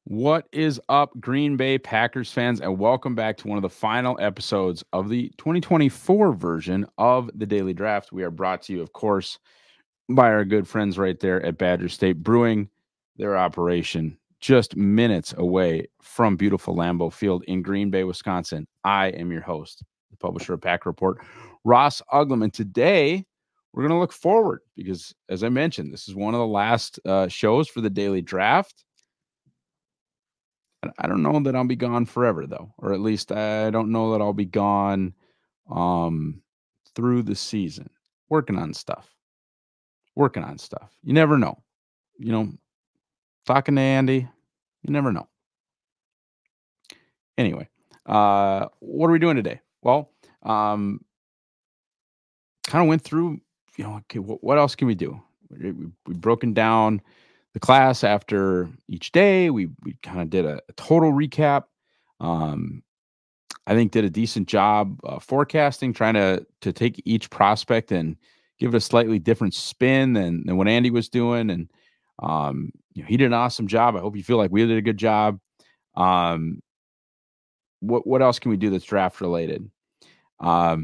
What is up, Green Bay Packers fans, and welcome back to one of the final episodes of the 2024 version of the Daily Draft. We are brought to you, of course, by our good friends right there at Badger State Brewing, their operation just minutes away from beautiful Lambeau Field in Green Bay, Wisconsin. I am your host, the publisher of Pack Report, Ross Uglem, and today we're going to look forward because, as I mentioned, this is one of the last shows for the Daily Draft. I don't know that I'll be gone forever, though, or at least I don't know that I'll be gone through the season. Working on stuff. You never know. You know, talking to Andy, you never know. Anyway, what are we doing today? Well, kind of went through, okay, what else can we do? We've broken down the class after each day. We kind of did a total recap. I think did a decent job forecasting, trying to take each prospect and give it a slightly different spin than what Andy was doing. And he did an awesome job. I hope you feel like we did a good job. What else can we do that's draft related? I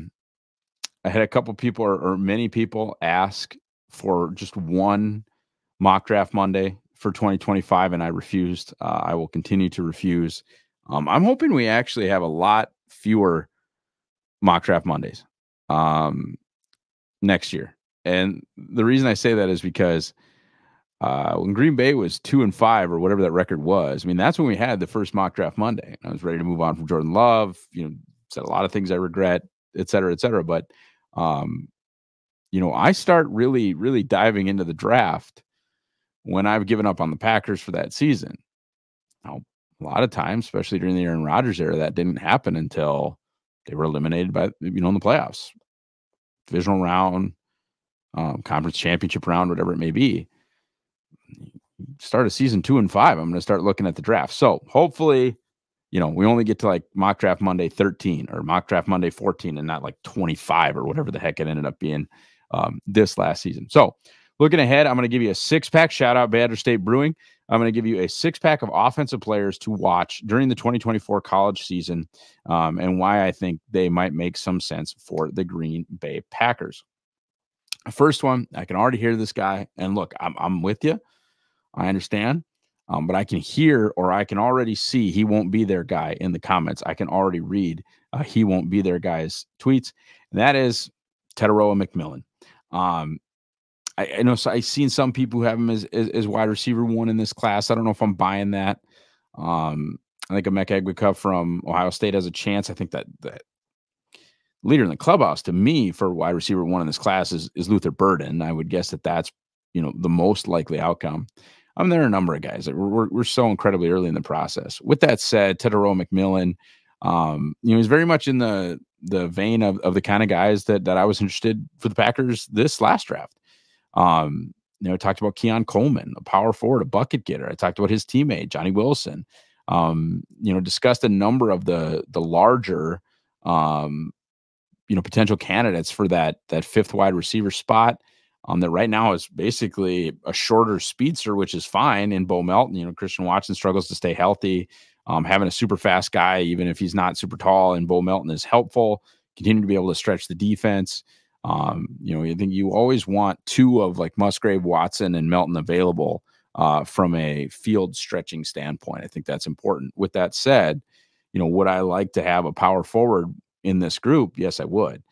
had a couple people or many people ask for just one mock draft Monday for 2025, and I refused. I will continue to refuse. I'm hoping we actually have a lot fewer mock draft Mondays next year. And the reason I say that is because when Green Bay was 2-5 or whatever that record was, I mean, that's when we had the first mock draft Monday. I was ready to move on from Jordan Love, said a lot of things I regret, et cetera, et cetera. But, I start really, really diving into the draft when I've given up on the Packers for that season. Now, a lot of times, especially during the Aaron Rodgers era, that didn't happen until they were eliminated by, in the playoffs, divisional round, conference championship round, whatever it may be. Start a season 2-5. I'm going to start looking at the draft. So hopefully, we only get to like mock draft Monday 13 or mock draft Monday 14 and not like 25 or whatever the heck it ended up being this last season. So looking ahead, I'm going to give you a 6-pack. Shout out Badger State Brewing. I'm going to give you a 6-pack of offensive players to watch during the 2024 college season and why I think they might make some sense for the Green Bay Packers. First one, I can already hear this guy. And look, I'm with you. I understand. But I can hear or I can already see he won't be there guy in the comments. I can already read he won't be there guy's tweets. And that is Tetaroa McMillan. I know I've seen some people who have him as wide receiver 1 in this class. I don't know if I'm buying that. I think Emeka Egbuka from Ohio State has a chance. I think that leader in the clubhouse to me for wide receiver 1 in this class is Luther Burden. I would guess that's the most likely outcome. There are a number of guys. We're so incredibly early in the process. With that said, Tetaroa McMillan, he's very much in the vein of the kind of guys that I was interested for the Packers this last draft. I talked about Keon Coleman, a power forward, a bucket getter. I talked about his teammate, Johnny Wilson. Discussed a number of the larger, potential candidates for that 5th wide receiver spot. That right now is basically a shorter speedster, which is fine in Bo Melton. Christian Watson struggles to stay healthy. Having a super fast guy, even if he's not super tall, and Bo Melton is helpful. Continue to be able to stretch the defense. I think you always want 2 of like Musgrave, Watson, and Melton available from a field stretching standpoint. I think that's important. With that said, would I like to have a power forward in this group? Yes, I would.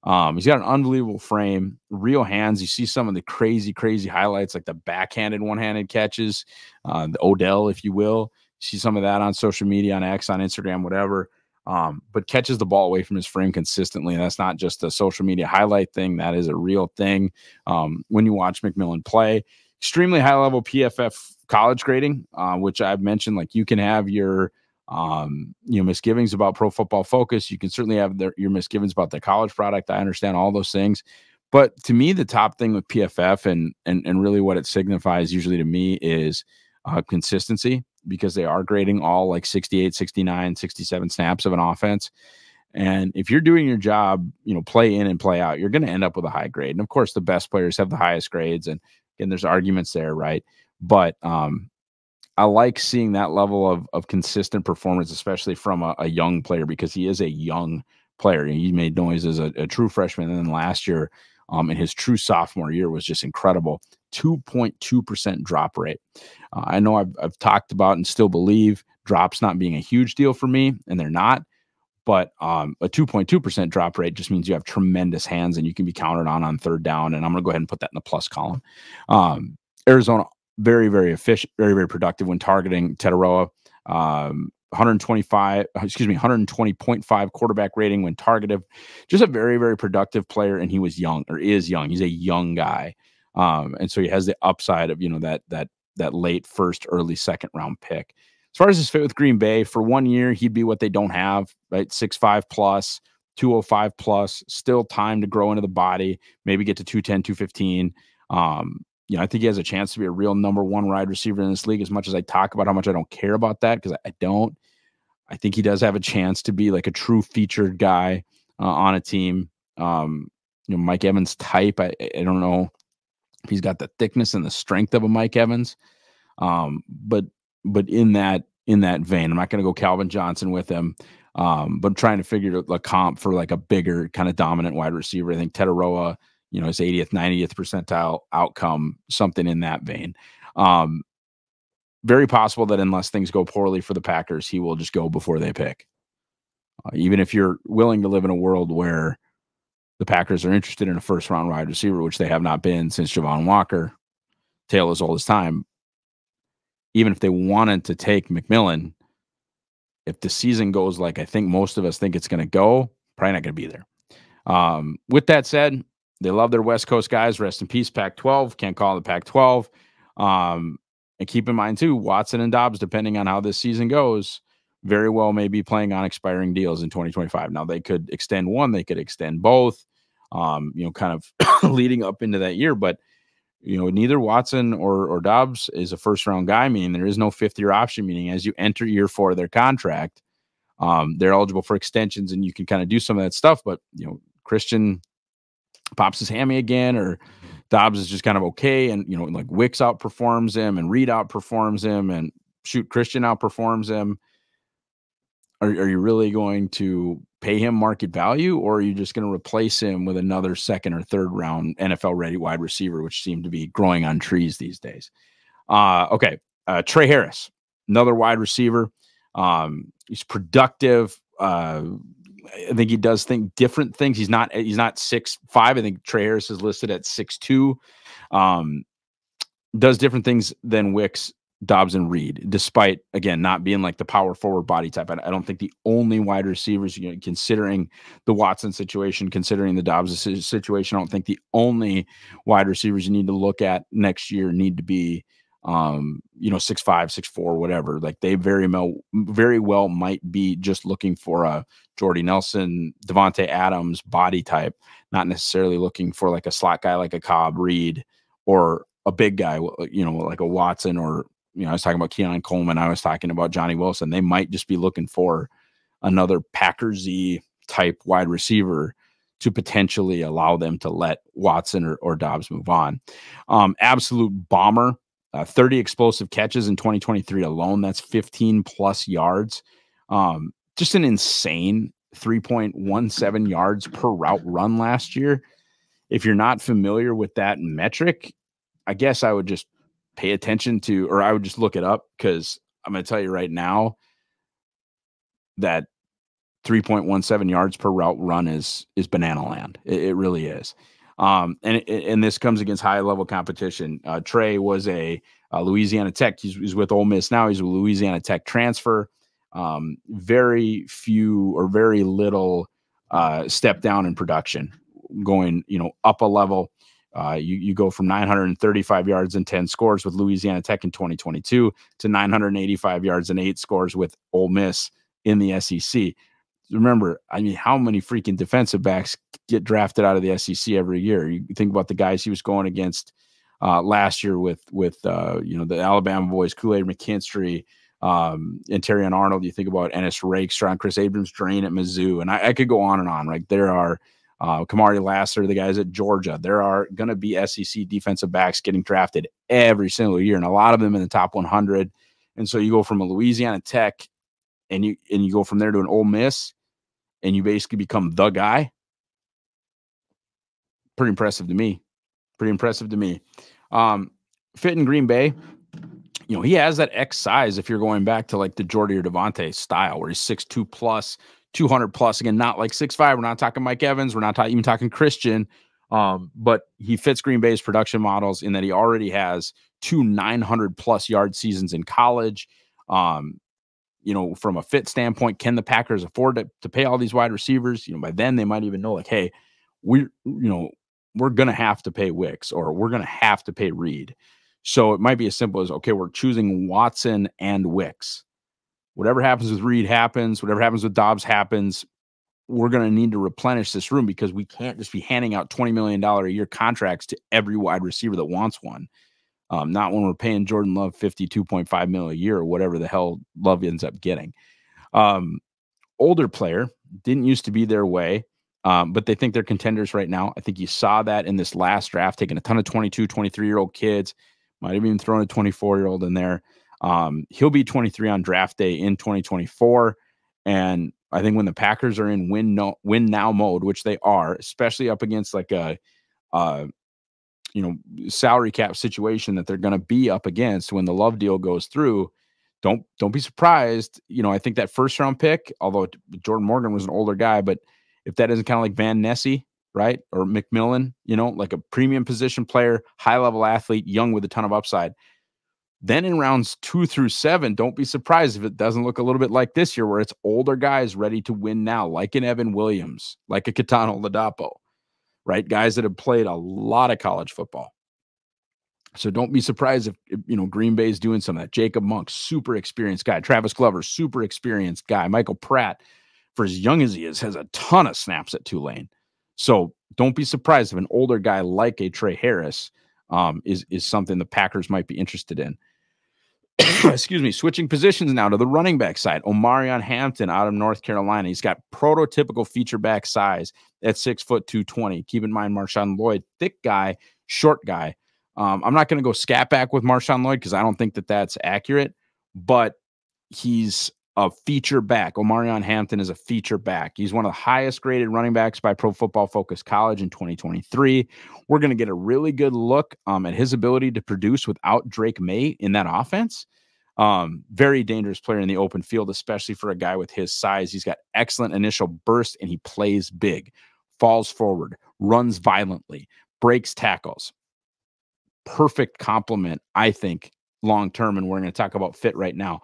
He's got an unbelievable frame, real hands. You see some of the crazy, crazy highlights, like the backhanded, one-handed catches, the Odell, if you will. You see some of that on social media, on X, on Instagram, whatever. But catches the ball away from his frame consistently. And that's not just a social media highlight thing. That is a real thing. When you watch McMillan play, extremely high level PFF college grading, which I've mentioned, like you can have your, misgivings about Pro Football Focus. You can certainly have your misgivings about the college product. I understand all those things. But to me, the top thing with PFF and really what it signifies usually to me is consistency, because they are grading all like 68, 69, 67 snaps of an offense. And if you're doing your job, play in and play out, you're going to end up with a high grade. And of course, the best players have the highest grades. And again, there's arguments there, right? But I like seeing that level of consistent performance, especially from a young player, because he is a young player. He made noise as a true freshman, and then last year, in his true sophomore year, was just incredible. 2.2% drop rate. I know I've talked about and still believe drops not being a huge deal for me, and they're not. But a 2.2% drop rate just means you have tremendous hands and you can be counted on third down. And I'm going to go ahead and put that in the plus column. Arizona, very, very efficient, very, very productive when targeting Tetaroa. 120.5 quarterback rating when targeted. Just a very, very productive player. And he was young, or is young. He's a young guy. And so he has the upside of, that late first, early second round pick. As far as his fit with Green Bay, for 1 year, he'd be what they don't have, right? 6'5 plus, 205 plus, still time to grow into the body, maybe get to 210, 215. I think he has a chance to be a real number one wide receiver in this league, as much as I talk about how much I don't care about that, because I don't. I think he does have a chance to be like a true featured guy on a team. Mike Evans type. I don't know if he's got the thickness and the strength of a Mike Evans. But in that vein, I'm not going to go Calvin Johnson with him. But trying to figure a comp for like a bigger kind of dominant wide receiver. I think Tetaroa, his 80th, 90th percentile outcome, something in that vein. Very possible that unless things go poorly for the Packers, he will just go before they pick. Even if you're willing to live in a world where the Packers are interested in a first round wide receiver, which they have not been since Javon Walker, tale as old as time. Even if they wanted to take McMillan, if the season goes like I think most of us think it's going to go, probably not going to be there. With that said, they love their West Coast guys. Rest in peace, Pac-12. Can't call it the Pac-12. And keep in mind, too, Watson and Dobbs, depending on how this season goes, very well may be playing on expiring deals in 2025. Now, they could extend one. They could extend both, kind of leading up into that year. But neither Watson or Dobbs is a first-round guy, meaning there is no fifth-year option, meaning as you enter year 4 of their contract, they're eligible for extensions, and you can kind of do some of that stuff. But, Christian pops his hammy again, or Dobbs is just kind of okay, and, like Wicks outperforms him, and Reed outperforms him, and Christian outperforms him. Are you really going to pay him market value, or are you just going to replace him with another second or third round NFL ready wide receiver, which seem to be growing on trees these days? Okay. Trey Harris, another wide receiver. He's productive. I think he does different things. He's not 6'5". I think Trey Harris is listed at 6'2". Does different things than Wicks, Dobbs, and Reed, despite, again, not being like the power forward body type. I don't think the only wide receivers, considering the Watson situation, considering the Dobbs situation, I don't think the only wide receivers you need to look at next year need to be, 6'5", 6'4", whatever. Like they very well might be just looking for a Jordy Nelson, Devontae Adams body type, not necessarily looking for like a slot guy like a Cobb, Reed, or a big guy, like a Watson, or, I was talking about Keon Coleman. I was talking about Johnny Wilson. They might just be looking for another Packers-y type wide receiver to potentially allow them to let Watson or Dobbs move on. Absolute bomber, 30 explosive catches in 2023 alone. That's 15 plus yards. Just an insane 3.17 yards per route run last year. If you're not familiar with that metric, I guess I would just pay attention to, or I would just look it up, because I'm going to tell you right now that 3.17 yards per route run is banana land. It really is. And this comes against high level competition. Trey was a Louisiana Tech. He's with Ole Miss now. He's a Louisiana Tech transfer. Very few or very little step down in production, going up a level. You go from 935 yards and 10 scores with Louisiana Tech in 2022 to 985 yards and 8 scores with Ole Miss in the SEC. Remember, how many freaking defensive backs get drafted out of the SEC every year? You think about the guys he was going against last year with the Alabama boys, Kool-Aid McKinstry, and Terrion Arnold. You think about Ennis Rakestraw, Chris Abrams-Drain at Mizzou, and I could go on and on. Right, there are Kamari Lassiter, the guys at Georgia. There are going to be SEC defensive backs getting drafted every single year, and a lot of them in the top 100 And so you go from a Louisiana Tech and you go from there to an Ole Miss and you basically become the guy. Pretty impressive to me. Fit in Green Bay, he has that X size if you're going back to like the Jordy or Devontae style where he's 6'2 plus, 200 plus. Again, not like 6'5". We're not talking Mike Evans. We're not even talking Christian. But he fits Green Bay's production models in that he already has 2 900+ yard seasons in college. From a fit standpoint, can the Packers afford to pay all these wide receivers? By then they might even know like, hey, we're going to have to pay Wicks or we're going to have to pay Reed. So it might be as simple as, okay, we're choosing Watson and Wicks. Whatever happens with Reed happens. Whatever happens with Dobbs happens. We're going to need to replenish this room because we can't just be handing out $20 million a year contracts to every wide receiver that wants one. Not when we're paying Jordan Love $52.5 million a year or whatever the hell Love ends up getting. Older player, didn't used to be their way, but they think they're contenders right now. I think you saw that in this last draft, taking a ton of 22, 23-year-old kids. Might have even thrown a 24-year-old in there. He'll be 23 on draft day in 2024. And I think when the Packers are in win now mode, which they are, especially up against like a salary cap situation that they're going to be up against when the Love deal goes through, don't be surprised. I think that first round pick, although Jordan Morgan was an older guy, but if that isn't kind of like Van Ness, right? Or McMillan, like a premium position player, high level athlete, young with a ton of upside. Then in rounds 2 through 7, don't be surprised if it doesn't look a little bit like this year where it's older guys ready to win now, like an Evan Williams, like a Kitano Ladapo, right? Guys that have played a lot of college football. So don't be surprised if Green Bay is doing some of that. Jacob Monk, super experienced guy. Travis Glover, super experienced guy. Michael Pratt, for as young as he is, has a ton of snaps at Tulane. So don't be surprised if an older guy like a Trey Harris is something the Packers might be interested in. Excuse me. Switching positions now to the running back side. Omarion Hampton out of North Carolina. He's got prototypical feature back size at 6 foot 220. Keep in mind, Marshawn Lloyd, thick guy, short guy. I'm not going to go scat back with Marshawn Lloyd because I don't think that that's accurate, but he's a feature back. Omarion Hampton is a feature back. He's one of the highest graded running backs by Pro Football Focus College in 2023. We're going to get a really good look at his ability to produce without Drake May in that offense. Very dangerous player in the open field, especially for a guy with his size. He's got excellent initial burst and he plays big, falls forward, runs violently, breaks tackles. Perfect complement, I think, long-term. And we're going to talk about fit right now.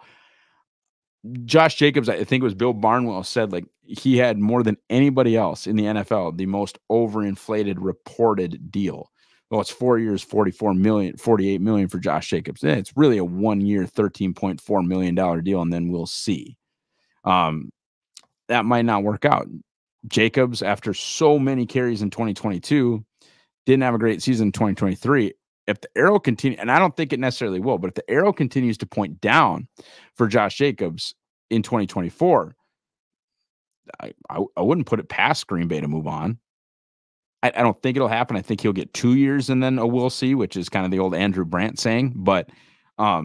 Josh Jacobs, I think it was Bill Barnwell said, like, he had more than anybody else in the NFL, the most overinflated reported deal. Well, it's 4 years, $48 million for Josh Jacobs. It's really a 1 year, $13.4 million deal. And then we'll see. That might not work out. Jacobs, after so many carries in 2022, didn't have a great season in 2023. If the arrow continues, and I don't think it necessarily will, but if the arrow continues to point down for Josh Jacobs in 2024, I wouldn't put it past Green Bay to move on. I don't think it'll happen. I think he'll get 2 years and then we'll see, which is kind of the old Andrew Brandt saying. But I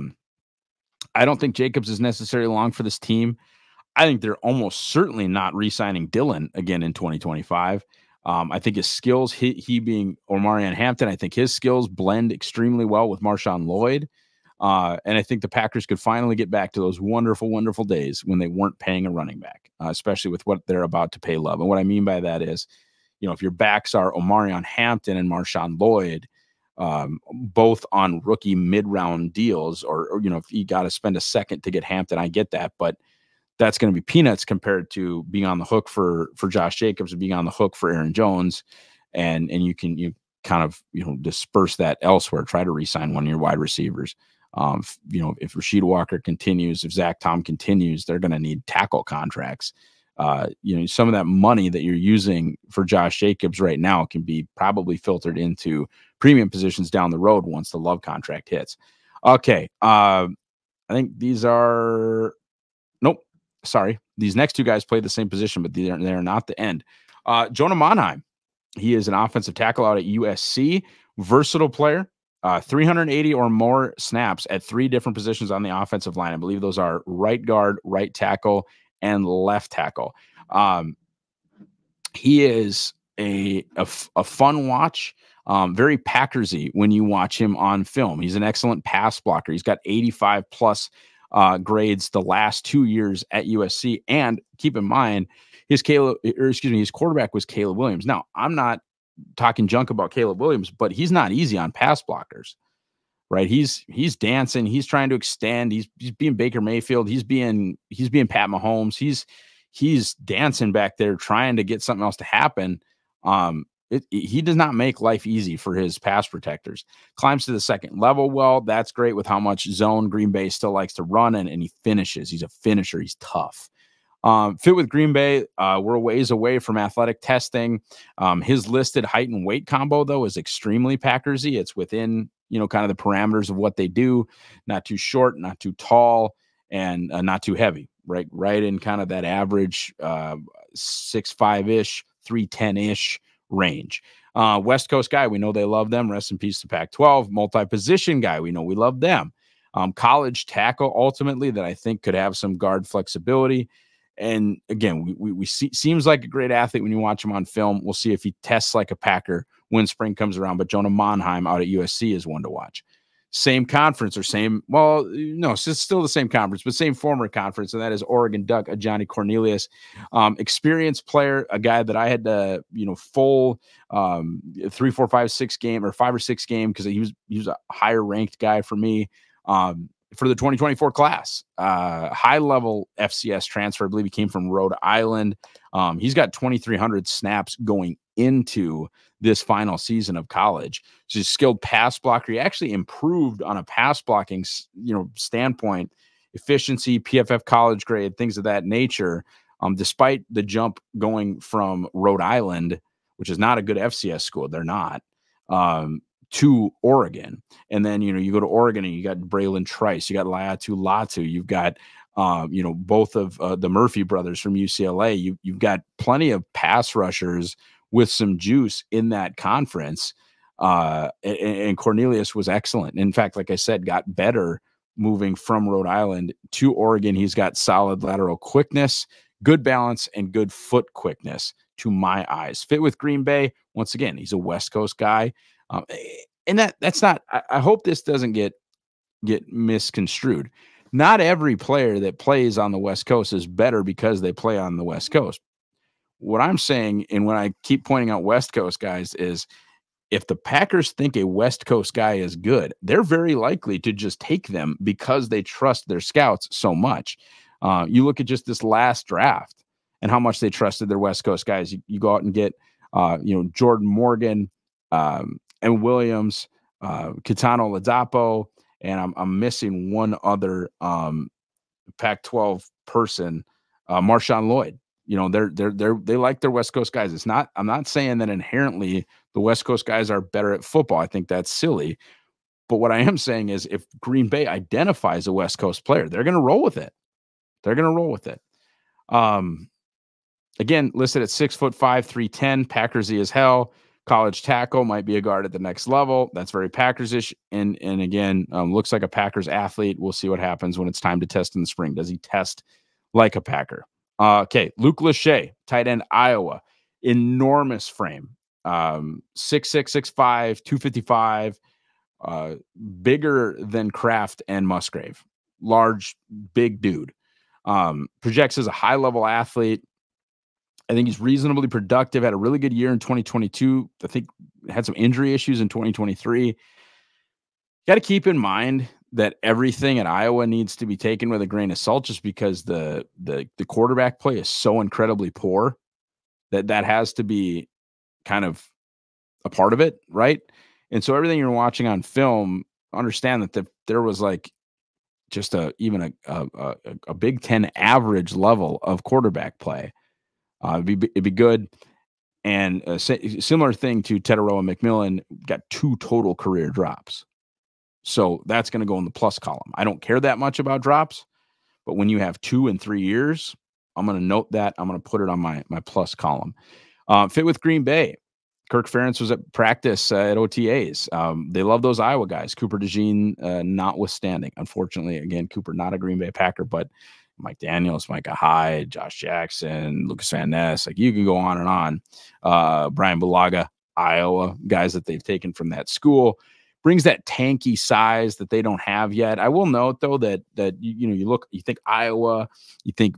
don't think Jacobs is necessarily long for this team. I think they're almost certainly not re-signing Dillon again in 2025. I think his skills, he being Omarion Hampton, I think his skills blend extremely well with Marshawn Lloyd. And I think the Packers could finally get back to those wonderful, wonderful days when they weren't paying a running back, especially with what they're about to pay Love. And what I mean by that is, if your backs are Omarion Hampton and Marshawn Lloyd, both on rookie mid-round deals, or if you got to spend a second to get Hampton, I get that, but that's going to be peanuts compared to being on the hook for Josh Jacobs and being on the hook for Aaron Jones. And you kind of disperse that elsewhere, try to re-sign one of your wide receivers. If Rashid Walker continues, if Zach Tom continues, they're going to need tackle contracts. Some of that money that you're using for Josh Jacobs right now can be probably filtered into premium positions down the road once the Love contract hits. Okay. I think these are, nope. Sorry. These next two guys play the same position, but they're not the end. Jonah Monheim. He is an offensive tackle out at USC, versatile player. 380 or more snaps at 3 different positions on the offensive line. I believe those are right guard, right tackle, and left tackle. He is a fun watch, very Packersy when you watch him on film. He's an excellent pass blocker. He's got 85 plus grades the last 2 years at USC. And keep in mind, his quarterback was Caleb Williams. Now, I'm not talking junk about Caleb Williams, but he's not easy on pass blockers, right? He's dancing. He's trying to extend. He's being Baker Mayfield. He's being Pat Mahomes. He's dancing back there trying to get something else to happen. He does not make life easy for his pass protectors. Climbs to the second level. Well, that's great with how much zone Green Bay still likes to run, and he finishes. He's a finisher. He's tough. Fit with Green Bay. We're a ways away from athletic testing. His listed height and weight combo, though, is extremely Packersy. It's within, kind of the parameters of what they do. Not too short, not too tall, and not too heavy. Right in kind of that average 6'5"-ish, 310-ish range. West Coast guy, we know they love them. Rest in peace to Pac-12. Multi-position guy, we know we love them. College tackle, ultimately, that I think could have some guard flexibility. And again, we see, seems like a great athlete when you watch him on film. We'll see if he tests like a Packer when spring comes around. But Jonah Monheim out at USC is one to watch. Same conference or same, well, no, it's still the same conference, but same former conference, and that is Oregon Duck, Johnny Cornelius. Experienced player, a guy that I had to, full 3, 4, 5, 6 game or 5 or 6 game because he was a higher ranked guy for me. For the 2024 class, high level FCS transfer. I believe he came from Rhode Island. He's got 2,300 snaps going into this final season of college. So he's a skilled pass blocker. He actually improved on a pass blocking, standpoint, efficiency, PFF college grade, things of that nature. Despite the jump going from Rhode Island, which is not a good FCS school, they're not, to Oregon. And then, you go to Oregon and you got Braylon Trice, you got Laiatu Latu, you've got, both of the Murphy brothers from UCLA. You've got plenty of pass rushers with some juice in that conference. And Cornelius was excellent. In fact, like I said, got better moving from Rhode Island to Oregon. He's got solid lateral quickness, good balance, and good foot quickness to my eyes. Fit with Green Bay. Once again, he's a West Coast guy. And that's not, I hope this doesn't get misconstrued. Not every player that plays on the West Coast is better because they play on the West Coast. What I'm saying, and when I keep pointing out West Coast guys, is if the Packers think a West Coast guy is good, they're very likely to just take them because they trust their scouts so much. You look at just this last draft and how much they trusted their West Coast guys. You go out and get, Jordan Morgan, and Williams, Kitano Ladapo, and I'm missing one other Pac-12 person, Marshawn Lloyd. They like their West Coast guys. I'm not saying that inherently the West Coast guys are better at football. I think that's silly. But what I am saying is if Green Bay identifies a West Coast player, they're going to roll with it. Again, listed at 6'5", 310, Packersy as hell. College tackle, might be a guard at the next level. That's very Packers-ish. And again, looks like a Packers athlete. We'll see what happens when it's time to test in the spring. Does he test like a Packer? Okay, Luke Lachey, tight end, Iowa. Enormous frame. 6'6", 6'5", 255. Bigger than Kraft and Musgrave. Large, big dude. Projects as a high-level athlete. I think he's reasonably productive, had a really good year in 2022. I think had some injury issues in 2023. Got to keep in mind that everything at Iowa needs to be taken with a grain of salt just because the quarterback play is so incredibly poor that has to be kind of a part of it, right? And so everything you're watching on film, understand that there was like just even a Big Ten average level of quarterback play. It'd be good. And a similar thing to Teteroa McMillan, got 2 total career drops. So that's going to go in the plus column. I don't care that much about drops, but when you have 2 in 3 years, I'm going to note that. I'm going to put it on my plus column. Fit with Green Bay. Kirk Ferentz was at practice at OTAs. They love those Iowa guys. Cooper DeJean notwithstanding. Unfortunately, again, Cooper not a Green Bay Packer, but Mike Daniels, Micah Hyde, Josh Jackson, Lucas Van Ness, like you can go on and on. Brian Bulaga, Iowa, guys that they've taken from that school, brings that tanky size that they don't have yet. I will note though that you think Iowa, you think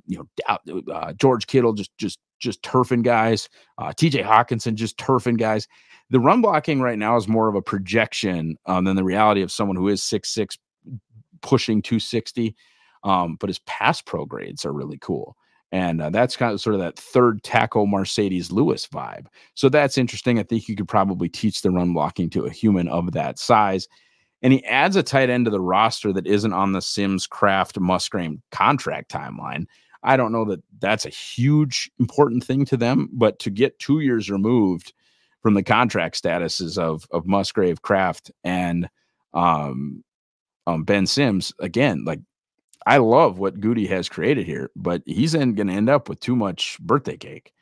George Kittle just turfing guys, TJ Hawkinson just turfing guys. The run blocking right now is more of a projection than the reality of someone who is 6'6", pushing 260. But his pass pro grades are really cool. And that's kind of sort of that third tackle Mercedes Lewis vibe. So that's interesting. I think you could probably teach the run blocking to a human of that size. And he adds a tight end to the roster that isn't on the Sims, Kraft, Musgrave contract timeline. I don't know that that's a huge important thing to them, but to get 2 years removed from the contract statuses of Musgrave, Kraft, and Ben Sims, again, like, I love what Goody has created here, but he's going to end up with too much birthday cake.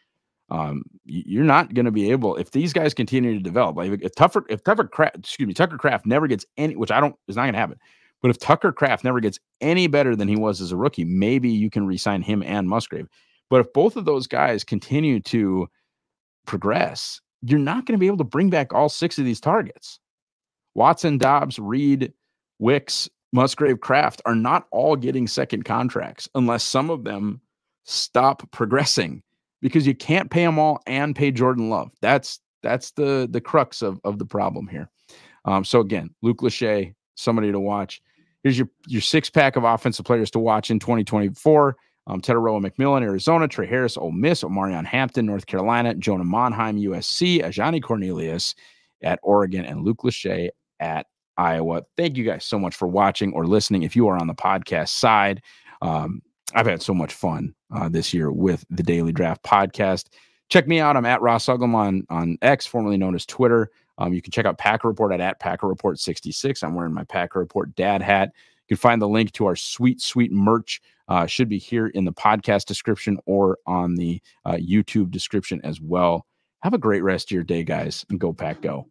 You're not going to be able, if these guys continue to develop, like if Tucker Kraft never gets any, which is not going to happen. But if Tucker Kraft never gets any better than he was as a rookie, maybe you can re-sign him and Musgrave. But if both of those guys continue to progress, you're not going to be able to bring back all 6 of these targets. Watson, Dobbs, Reed, Wicks, Musgrave, Kraft are not all getting second contracts unless some of them stop progressing, because you can't pay them all and pay Jordan Love. That's the crux of the problem here. So again, Luke Lachey, somebody to watch. Here's your 6-pack of offensive players to watch in 2024. Tetaroa McMillan, Arizona; Trey Harris, Ole Miss; Omarion Hampton, North Carolina; Jonah Monheim, USC; Ajani Cornelius at Oregon; and Luke Lachey at Iowa. Thank you guys so much for watching or listening. If you are on the podcast side, I've had so much fun this year with the Daily Draft podcast. Check me out. I'm at Ross Uglem on X, formerly known as Twitter. You can check out Packer Report at Packer Report 66. I'm wearing my Packer Report dad hat. You can find the link to our sweet merch. Should be here in the podcast description or on the YouTube description as well. Have a great rest of your day, guys, and go Pack Go.